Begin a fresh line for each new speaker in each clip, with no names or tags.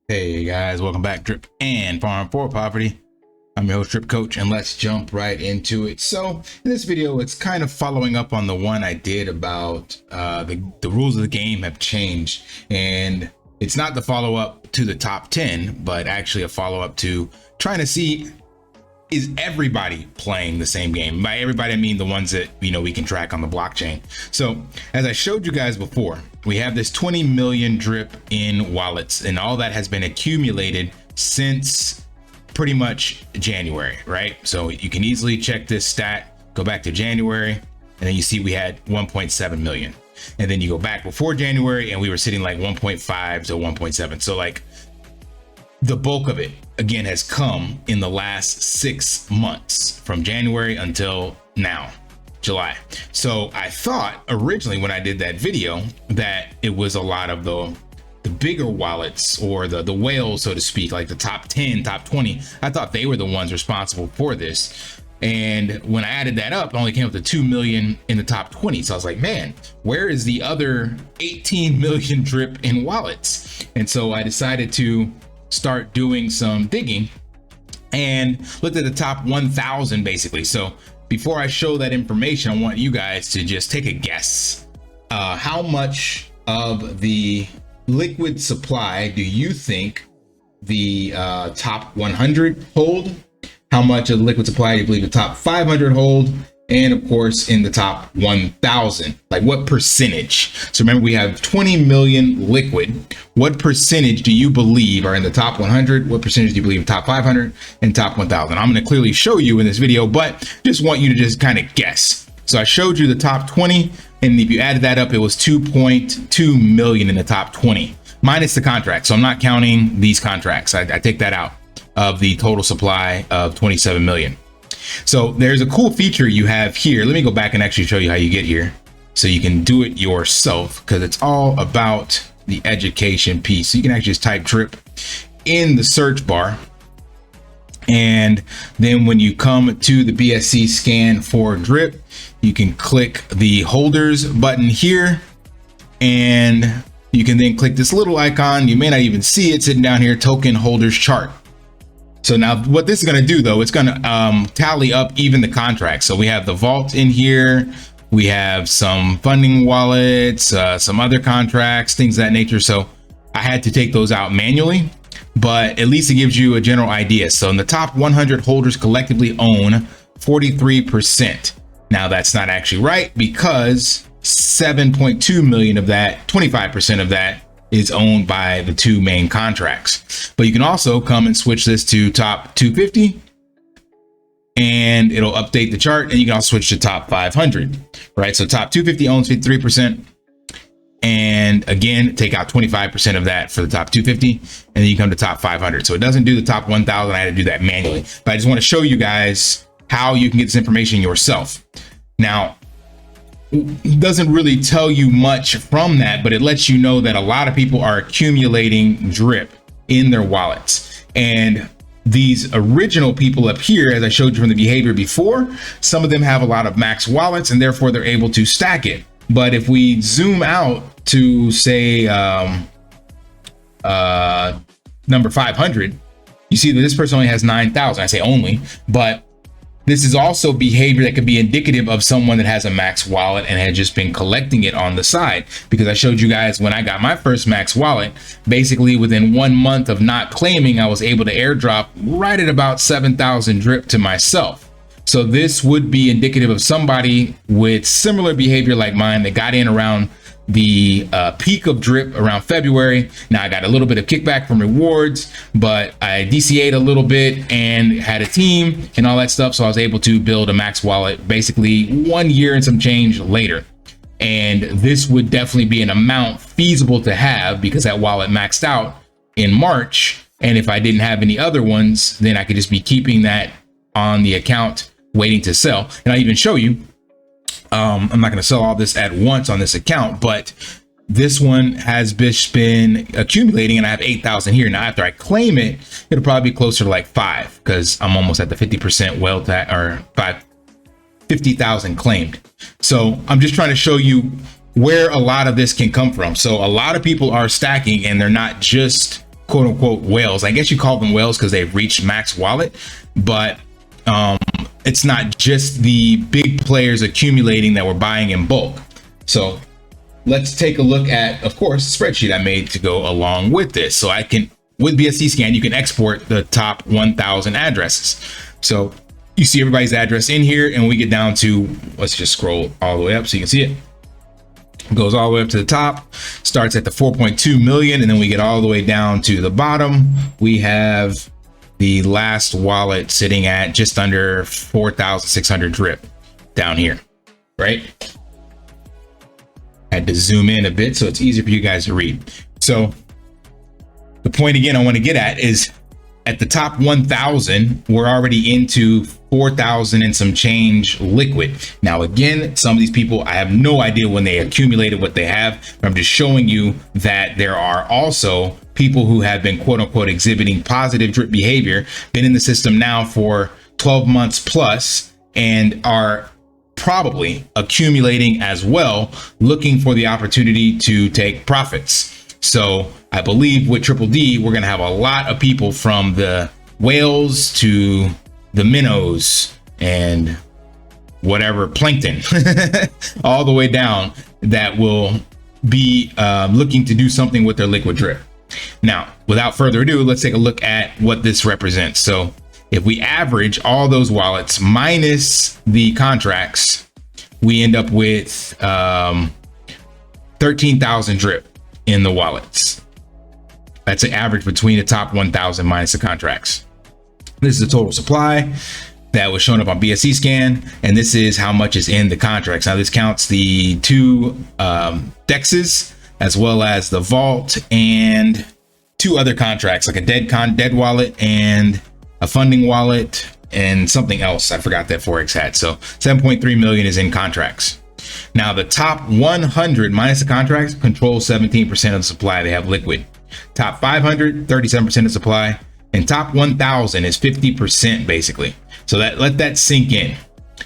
Hey guys, welcome back, Drip and Farm for Poverty. I'm your host, Drip Coach, and let's jump right into it. So in this video, it's kind of following up on the one I did about the rules of the game have changed, and it's not the follow-up to the top 10, but actually a follow-up to trying to see, is everybody playing the same game? By everybody, I mean the ones that we can track on the blockchain. So as I showed you guys before, we have this 20 million drip in wallets, and all that has been accumulated since pretty much January, right? So you can easily check this stat, go back to January, and then you see we had 1.7 million. And then you go back before January and we were sitting like 1.5 to 1.7. So like the bulk of it again has come in the last 6 months from January until now, July. So I thought originally when I did that video that it was a lot of the bigger wallets, or the whales, so to speak, like the top 10, top 20. I thought they were the ones responsible for this. And when I added that up, I only came up to 2 million in the top 20. So I was like, man, where is the other 18 million drip in wallets? And so I decided to start doing some digging and looked at the top 1,000 basically. So before I show that information, I want you guys to just take a guess. How much of the liquid supply do you think the top 100 hold? How much of the liquid supply do you believe the top 500 hold? And of course, in the top 1,000, like what percentage? So remember, we have 20 million liquid. What percentage do you believe are in the top 100? What percentage do you believe in top 500 and top 1,000? I'm going to clearly show you in this video, but just want you to just kind of guess. So I showed you the top 20, and if you added that up, it was 2.2 million in the top 20, minus the contract. So I'm not counting these contracts. I take that out of the total supply of 27 million. So there's a cool feature you have here. Let me go back and actually show you how you get here so you can do it yourself, because it's all about the education piece. So you can actually just type drip in the search bar, and then when you come to the BSC scan for drip, you can click the holders button here, and you can then click this little icon. You may not even see it sitting down here, token holders chart. So now what this is going to do though, it's going to tally up even the contracts. So we have the vault in here. We have some funding wallets, some other contracts, things of that nature. So I had to take those out manually, but at least it gives you a general idea. So in the top 100 holders collectively own 43%. Now that's not actually right, because 7.2 million of that, 25% of that, is owned by the two main contracts. But you can also come and switch this to top 250, and it'll update the chart, and you can also switch to top 500, right? So top 250 owns 53%, and again, take out 25% of that for the top 250, and then you come to top 500. So it doesn't do the top 1,000. I had to do that manually, but I just want to show you guys how you can get this information yourself. Now, it doesn't really tell you much from that, but it lets you know that a lot of people are accumulating drip in their wallets. And these original people up here, as I showed you from the behavior before, some of them have a lot of max wallets, and therefore they're able to stack it. But if we zoom out to say number 500, you see that this person only has 9,000. I say only, but this is also behavior that could be indicative of someone that has a max wallet and had just been collecting it on the side. Because I showed you guys when I got my first max wallet, basically within 1 month of not claiming, I was able to airdrop right at about 7,000 drip to myself. So this would be indicative of somebody with similar behavior like mine that got in around the peak of drip around February. Now I got a little bit of kickback from rewards, but I DCA'd a little bit and had a team and all that stuff. So I was able to build a max wallet basically 1 year and some change later. And this would definitely be an amount feasible to have, because that wallet maxed out in March. And if I didn't have any other ones, then I could just be keeping that on the account waiting to sell. And I'll even show you, I'm not going to sell all this at once on this account, but this one has been accumulating, and I have 8,000 here. Now, after I claim it, it'll probably be closer to like 5, because I'm almost at the 50% well that, or 50,000 claimed. So I'm just trying to show you where a lot of this can come from. So a lot of people are stacking, and they're not just quote unquote whales. I guess you call them whales because they've reached max wallet, but it's not just the big players accumulating that we're buying in bulk. So let's take a look at, of course, the spreadsheet I made to go along with this. So I can, with BSC scan, you can export the top 1,000 addresses. So you see everybody's address in here, and we get down to, let's just scroll all the way up so you can see it. It goes all the way up to the top, starts at the 4.2 million, and then we get all the way down to the bottom. We have the last wallet sitting at just under 4,600 drip down here, right? Had to zoom in a bit so it's easier for you guys to read. So the point again I want to get at is at the top 1,000, we're already into 4,000 and some change liquid. Now, again, some of these people, I have no idea when they accumulated what they have. But I'm just showing you that there are also people who have been quote unquote exhibiting positive drip behavior, been in the system now for 12 months plus, and are probably accumulating as well, looking for the opportunity to take profits. So I believe with Triple D, we're going to have a lot of people from the whales to the minnows and whatever plankton all the way down that will be looking to do something with their liquid drip. Now, without further ado, let's take a look at what this represents. So if we average all those wallets minus the contracts, we end up with 13,000 drip in the wallets. That's an average between the top 1,000 minus the contracts. This is the total supply that was shown up on BSC scan, and this is how much is in the contracts. Now this counts the two dexes as well as the vault and two other contracts, like a dead wallet and a funding wallet and something else I forgot that Forex had. So 7.3 million is in contracts. Now the top 100 minus the contracts control 17% of the supply. They have liquid. Top 500, 37% of supply, and top 1,000 is 50% basically. So that, let that sink in.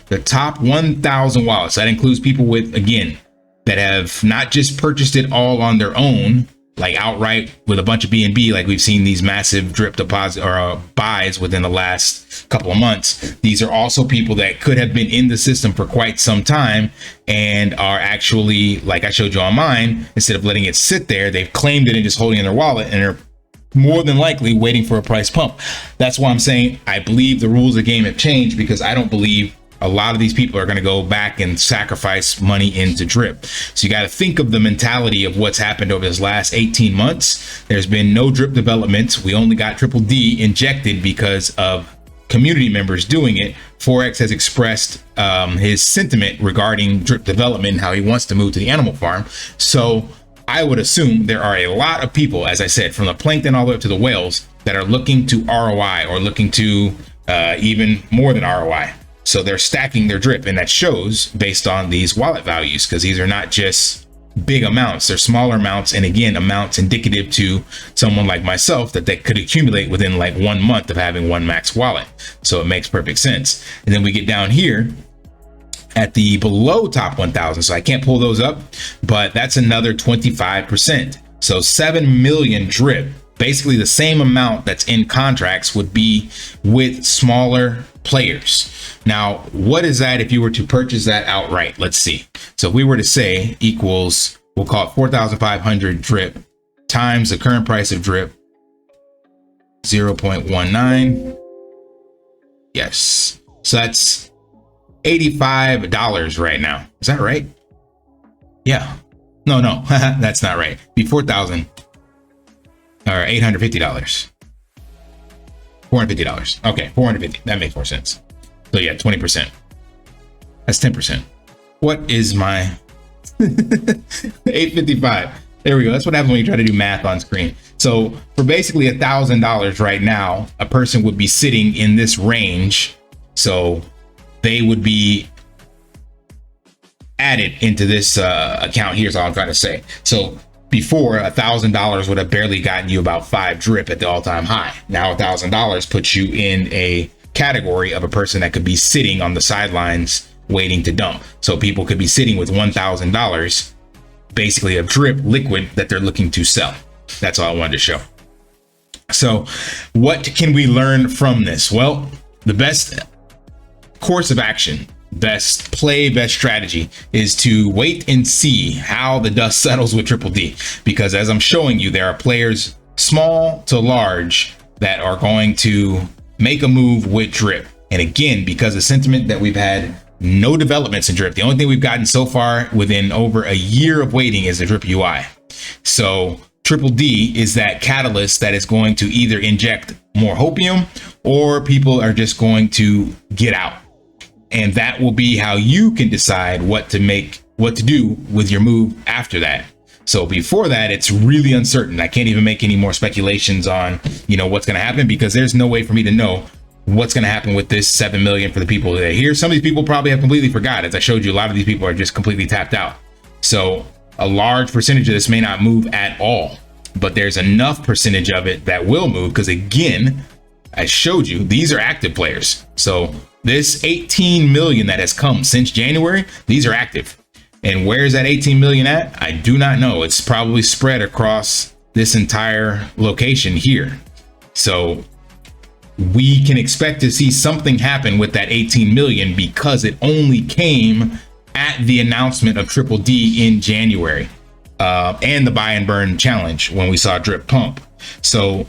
The top 1,000 wallets, that includes people with, again, that have not just purchased it all on their own, like outright with a bunch of BNB, like we've seen these massive drip deposit or buys within the last couple of months. These are also people that could have been in the system for quite some time and are actually, like I showed you on mine, instead of letting it sit there, they've claimed it and just holding it in their wallet, and they're more than likely waiting for a price pump. That's why I'm saying I believe the rules of the game have changed, because I don't believe a lot of these people are going to go back and sacrifice money into drip. So you got to think of the mentality of what's happened over this last 18 months. There's been no drip development. We only got Triple D injected because of community members doing it. Forex has expressed his sentiment regarding drip development and how he wants to move to the animal farm. So I would assume there are a lot of people, as I said, from the plankton all the way up to the whales, that are looking to ROI or looking to even more than ROI. So they're stacking their drip, and that shows based on these wallet values, because these are not just big amounts, they're smaller amounts, and again, amounts indicative to someone like myself that they could accumulate within like 1 month of having one max wallet. So it makes perfect sense. And then we get down here at the below top 1,000, so I can't pull those up, but that's another 25%. So 7 million drip, basically the same amount that's in contracts, would be with smaller players. Now, what is that if you were to purchase that outright? Let's see. So if we were to say equals, we'll call it 4,500 drip times the current price of drip, 0.19. Yes. So that's $85 right now. Is that right? Yeah. No, that's not right. Be 4,000 or $850. $450. Okay, $450. That makes more sense. So yeah, 20%. That's 10%. What is my 855? There we go. That's what happens when you try to do math on screen. So for basically $1,000 right now, a person would be sitting in this range. So they would be added into this account. Here's all I'm trying to say. So before, $1,000 would have barely gotten you about 5 drip at the all-time high. Now $1,000 puts you in a category of a person that could be sitting on the sidelines waiting to dump. So people could be sitting with $1,000 basically of drip liquid that they're looking to sell. That's all I wanted to show. So what can we learn from this? Well, the best course of action, best play, best strategy is to wait and see how the dust settles with Triple D, because as I'm showing you, there are players small to large that are going to make a move with drip. And again, because of sentiment that we've had no developments in drip, the only thing we've gotten so far within over a year of waiting is the drip UI. So Triple D is that catalyst that is going to either inject more hopium, or people are just going to get out. And that will be how you can decide what to do with your move after that. So before that, it's really uncertain. I can't even make any more speculations on, what's going to happen, because there's no way for me to know what's going to happen with this 7 million for the people that are here. Some of these people probably have completely forgot. As I showed you, a lot of these people are just completely tapped out. So a large percentage of this may not move at all, but there's enough percentage of it that will move, because again, I showed you, these are active players. So this 18 million that has come since January, these are active. And where's that 18 million at? I do not know. It's probably spread across this entire location here. So we can expect to see something happen with that 18 million, because it only came at the announcement of Triple D in January, and the buy and burn challenge when we saw drip pump. So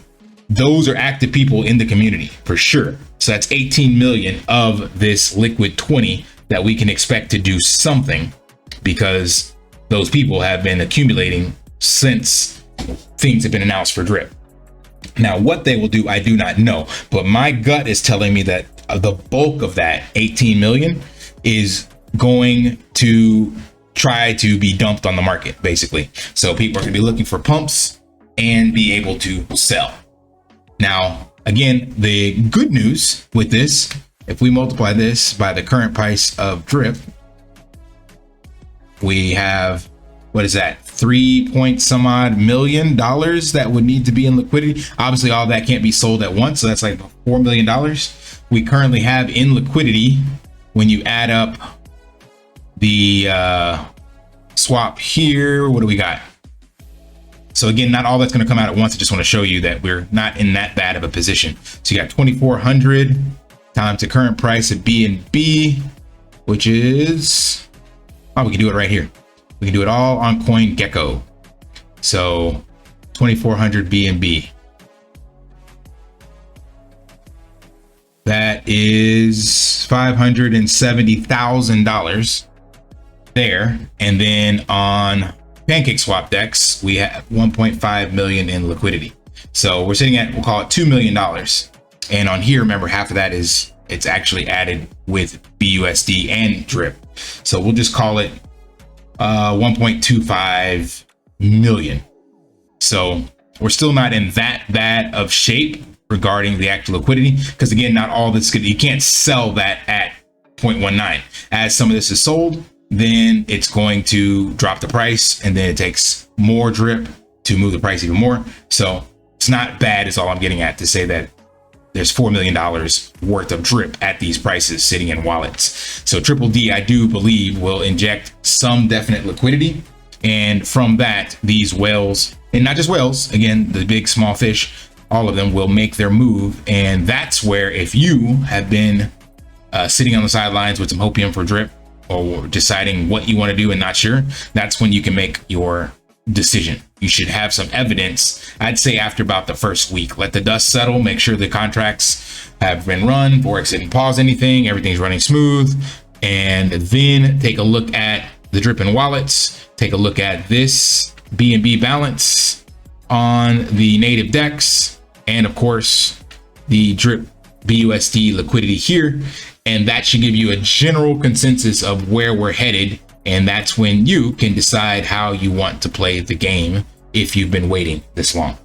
those are active people in the community for sure. So that's 18 million of this liquid 20 that we can expect to do something, because those people have been accumulating since things have been announced for drip. Now, what they will do, I do not know, but my gut is telling me that the bulk of that 18 million is going to try to be dumped on the market, basically. So people are going to be looking for pumps and be able to sell. Now, again, the good news with this, if we multiply this by the current price of drip, we have, what is that, 3 point some odd million dollars that would need to be in liquidity. Obviously, all that can't be sold at once, so that's like $4 million we currently have in liquidity when you add up the swap here. What do we got? So again, not all that's going to come out at once. I just want to show you that we're not in that bad of a position. So you got 2,400 times the current price of BNB, which is, oh, we can do it right here. We can do it all on CoinGecko. So 2,400 BNB. That is $570,000 there. And then on PancakeSwap DEX, we have 1.5 million in liquidity. So we're sitting at, we'll call it $2 million. And on here, remember, half of that is, it's actually added with BUSD and drip. So we'll just call it 1.25 million. So we're still not in that bad of shape regarding the actual liquidity, because again, not all this good, you can't sell that at 0.19. As some of this is sold, then it's going to drop the price, and then it takes more drip to move the price even more. So it's not bad, is all I'm getting at, to say that there's $4 million worth of drip at these prices sitting in wallets. So Triple D, I do believe, will inject some definite liquidity. And from that, these whales, and not just whales, again, the big, small fish, all of them will make their move. And that's where, if you have been sitting on the sidelines with some hopium for drip, or deciding what you want to do and not sure, that's when you can make your decision. You should have some evidence, I'd say, after about the first week. Let the dust settle, make sure the contracts have been run, Forex didn't pause anything, everything's running smooth, and then take a look at the drip and wallets, take a look at this BNB balance on the native DEX, and of course the drip BUSD liquidity here, and that should give you a general consensus of where we're headed. And that's when you can decide how you want to play the game, if you've been waiting this long.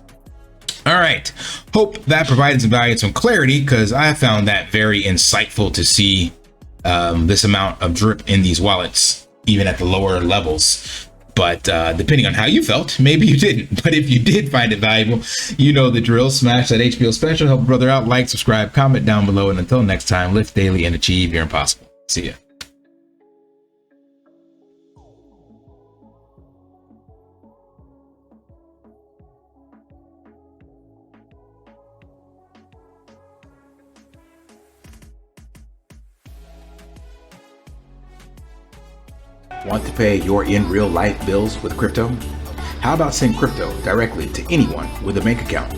All right, hope that provided some value and some clarity, because I found that very insightful to see this amount of drip in these wallets, even at the lower levels. But depending on how you felt, maybe you didn't. But if you did find it valuable, you know the drill. Smash that HBO special, help a brother out, like, subscribe, comment down below. And until next time, lift daily and achieve your impossible. See ya. Want to pay your in real life bills with crypto? How about send crypto directly to anyone with a bank account?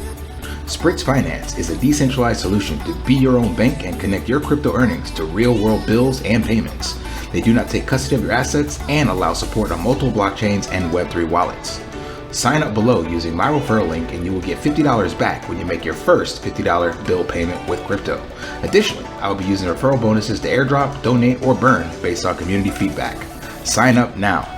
SPRITZ Finance is a decentralized solution to be your own bank and connect your crypto earnings to real-world bills and payments. They do not take custody of your assets and allow support on multiple blockchains and Web3 wallets. Sign up below using my referral link and you will get $50 back when you make your first $50 bill payment with crypto. Additionally, I will be using referral bonuses to airdrop, donate, or burn based on community feedback. Sign up now.